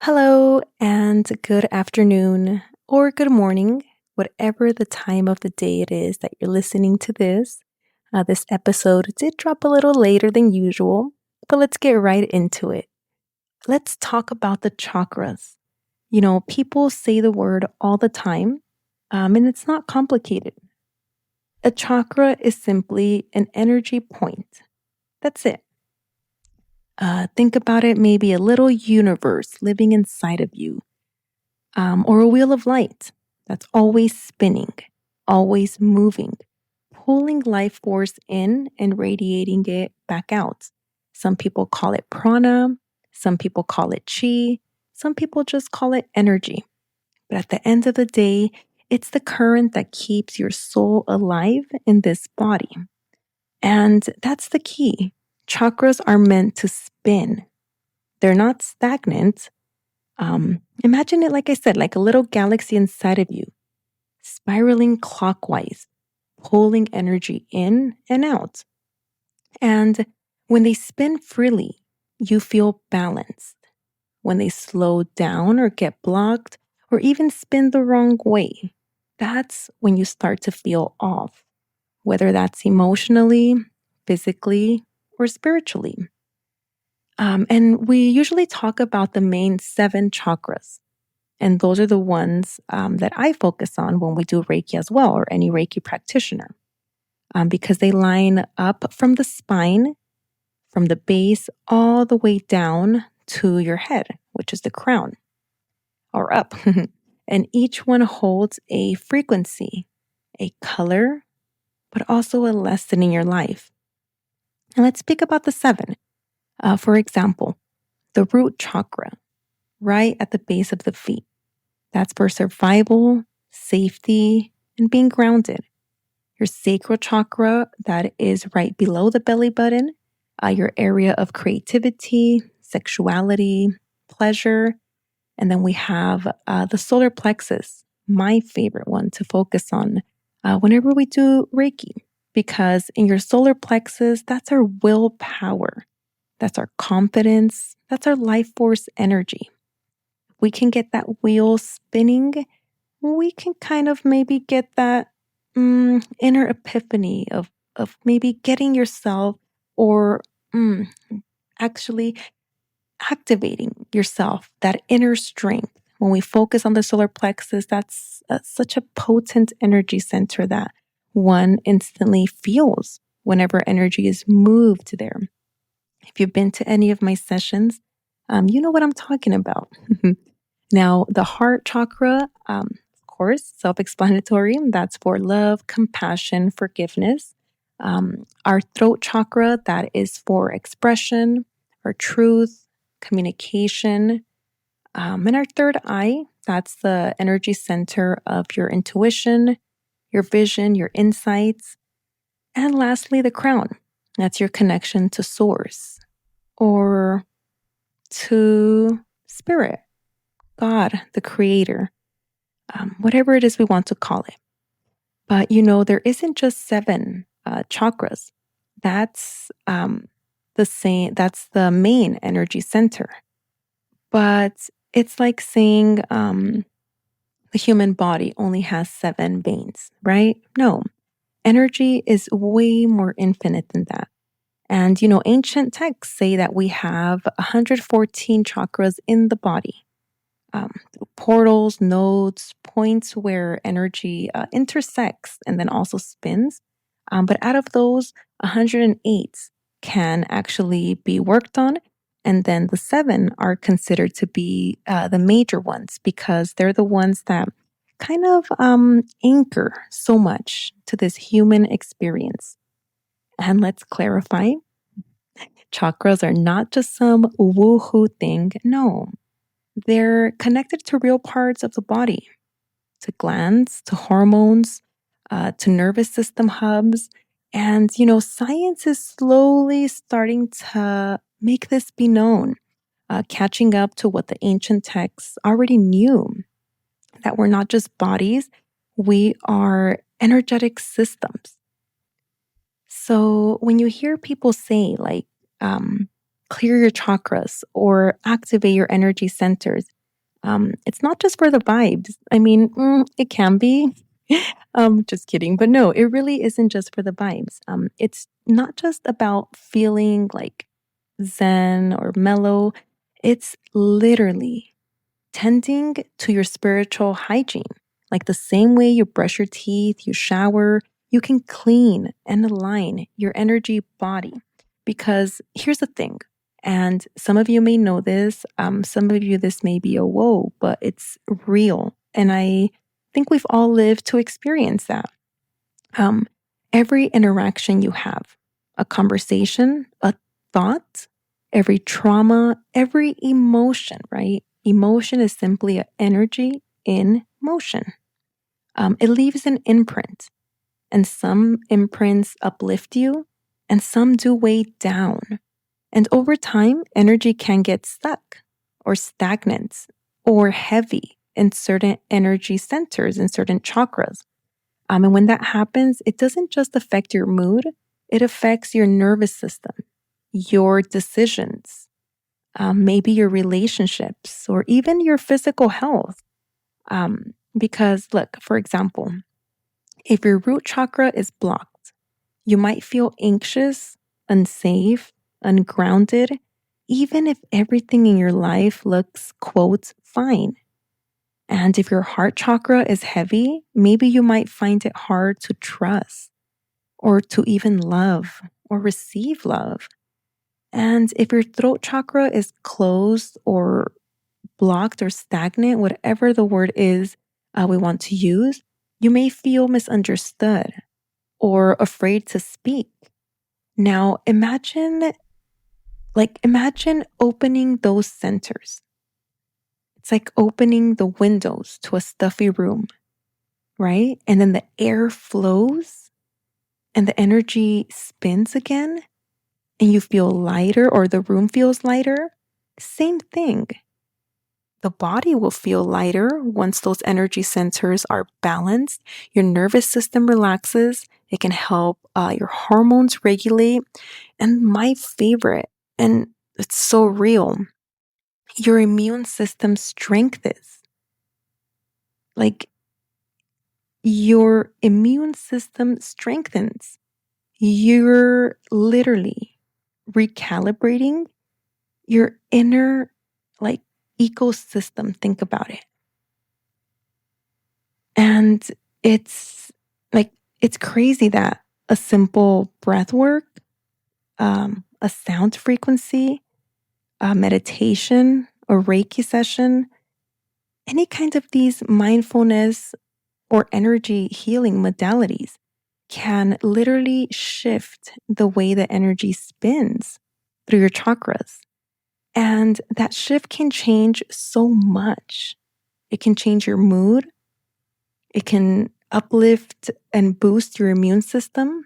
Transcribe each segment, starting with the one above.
Hello and good afternoon or good morning, whatever the time of the day it is that you're listening to this. This episode did drop a little later than usual, but let's get right into it. Let's talk about the chakras. People say the word all the time, and it's not complicated. A chakra is simply an energy point. That's it. Think about it, maybe a little universe living inside of you, or a wheel of light that's always spinning, always moving, pulling life force in and radiating it back out. Some people call it prana, some people call it chi, some people just call it energy. But at the end of the day, it's the current that keeps your soul alive in this body. And that's the key. Chakras are meant to spin. They're not stagnant. Imagine it, like I said, like a little galaxy inside of you, spiraling clockwise, pulling energy in and out. And when they spin freely, you feel balanced. When they slow down or get blocked or even spin the wrong way, that's when you start to feel off, whether that's emotionally, physically, or spiritually. And we usually talk about the main 7 chakras. And those are the ones that I focus on when we do Reiki as well, or any Reiki practitioner, because they line up from the spine, from the base, all the way down to your head, which is the crown, or up. And each one holds a frequency, a color, but also a lesson in your life. And let's speak about the 7. For example, the root chakra, right at the base of the feet. That's for survival, safety, and being grounded. Your sacral chakra, that is right below the belly button, your area of creativity, sexuality, pleasure. And then we have the solar plexus, my favorite one to focus on whenever we do Reiki, because in your solar plexus, that's our willpower, that's our confidence, that's our life force energy. We can get that wheel spinning, we can kind of maybe get that inner epiphany of maybe getting yourself or actually activating yourself, that inner strength. When we focus on the solar plexus, that's such a potent energy center that one instantly feels whenever energy is moved there. If you've been to any of my sessions, you know what I'm talking about. Now, the heart chakra, of course, self-explanatory. That's for love, compassion, forgiveness. Our throat chakra, that is for expression, our truth, communication. And our third eye, that's the energy center of your intuition, your vision, your insights. And lastly, the crown. That's your connection to source or to spirit, God, the creator, whatever it is we want to call it. But there isn't just 7 chakras. That's the same. That's the main energy center. But it's like saying the human body only has 7 veins, right? No, energy is way more infinite than that. And ancient texts say that we have 114 chakras in the body. Portals, nodes, points where energy intersects and then also spins. But out of those, 108 can actually be worked on. And then the 7 are considered to be the major ones because they're the ones that kind of anchor so much to this human experience. And let's clarify, chakras are not just some woohoo thing. No, they're connected to real parts of the body, to glands, to hormones, to nervous system hubs. And, science is slowly starting to make this be known, catching up to what the ancient texts already knew, that we're not just bodies, we are energetic systems. So when you hear people say clear your chakras or activate your energy centers. It's not just for the vibes. I mean, it can be. Just kidding. But no, it really isn't just for the vibes. It's not just about feeling like zen or mellow. It's literally tending to your spiritual hygiene. Like the same way you brush your teeth, you shower, you can clean and align your energy body. Because here's the thing, and some of you may know this, some of you, this may be a whoa, but it's real. And I think we've all lived to experience that. Um, every interaction you have, a conversation, a thought, every trauma, every emotion, right? Emotion is simply an energy in motion. It leaves an imprint, and some imprints uplift you, and some do weigh down. And over time, energy can get stuck or stagnant or heavy in certain energy centers, in certain chakras. And when that happens, it doesn't just affect your mood, it affects your nervous system, your decisions, maybe your relationships, or even your physical health. Because, look, for example, if your root chakra is blocked, you might feel anxious, unsafe, ungrounded, even if everything in your life looks, quote, fine. And if your heart chakra is heavy, maybe you might find it hard to trust or to even love or receive love. And if your throat chakra is closed or blocked or stagnant, whatever the word is we want to use, you may feel misunderstood or afraid to speak. Now, imagine opening those centers. It's like opening the windows to a stuffy room, right? And then the air flows and the energy spins again and you feel lighter or the room feels lighter. Same thing. The body will feel lighter once those energy centers are balanced. Your nervous system relaxes. It can help your hormones regulate. And my favorite, and it's so real, your immune system strengthens. Like your immune system strengthens. You're literally recalibrating your inner like ecosystem. Think about it. And it's it's crazy that a simple breath work, a sound frequency, a meditation, a Reiki session, any kind of these mindfulness or energy healing modalities can literally shift the way the energy spins through your chakras. And that shift can change so much. It can change your mood. It can uplift and boost your immune system.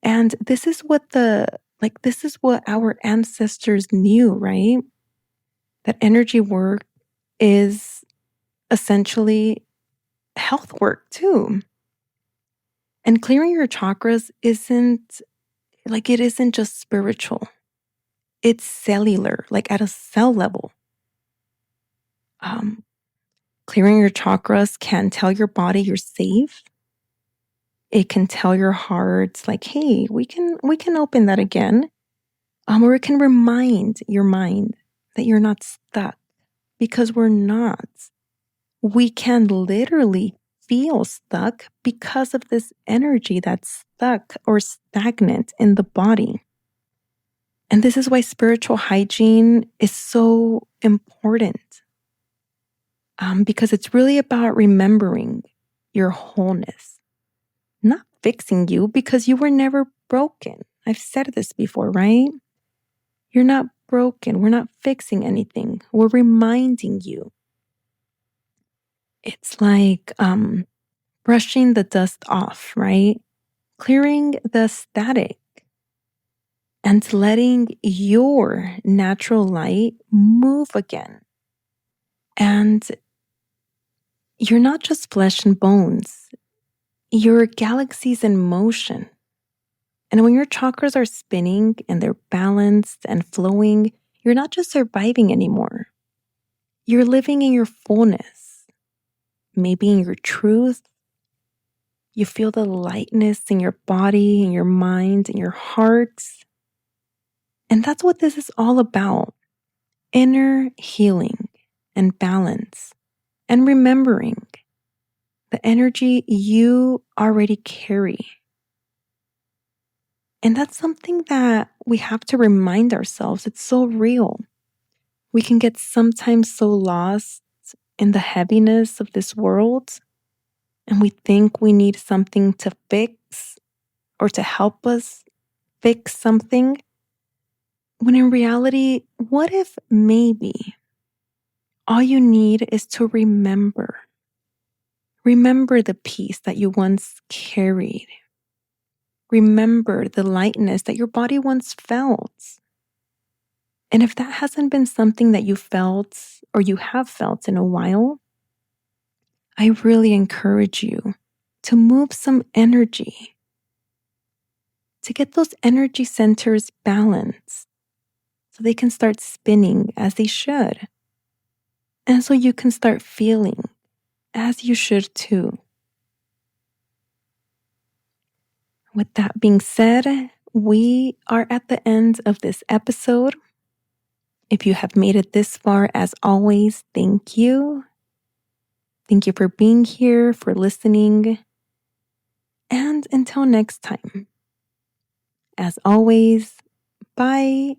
And this is what this is what our ancestors knew, right? That energy work is essentially health work too. And clearing your chakras it isn't just spiritual. It's cellular, like at a cell level. Um, Clearing your chakras can tell your body you're safe. It can tell your heart, like, hey, we can open that again. Or it can remind your mind that you're not stuck, because we're not. We can literally feel stuck because of this energy that's stuck or stagnant in the body. And this is why spiritual hygiene is so important, because it's really about remembering your wholeness, not fixing you, because you were never broken. I've said this before, right? You're not broken. We're not fixing anything. We're reminding you. It's like brushing the dust off, right? Clearing the static and letting your natural light move again. And you're not just flesh and bones. You're galaxies in motion. And when your chakras are spinning and they're balanced and flowing, you're not just surviving anymore. You're living in your fullness, maybe in your truth. You feel the lightness in your body, in your mind, in your heart. And that's what this is all about: inner healing and balance, and remembering the energy you already carry. And that's something that we have to remind ourselves. It's so real. We can get sometimes so lost in the heaviness of this world, and we think we need something to fix or to help us fix something. When in reality, what if maybe all you need is to remember? Remember the peace that you once carried. Remember the lightness that your body once felt. And if that hasn't been something that you felt or you have felt in a while, I really encourage you to move some energy, to get those energy centers balanced so they can start spinning as they should. And so you can start feeling as you should too. With that being said, we are at the end of this episode. If you have made it this far, as always, thank you. Thank you for being here, for listening. And until next time, as always, bye.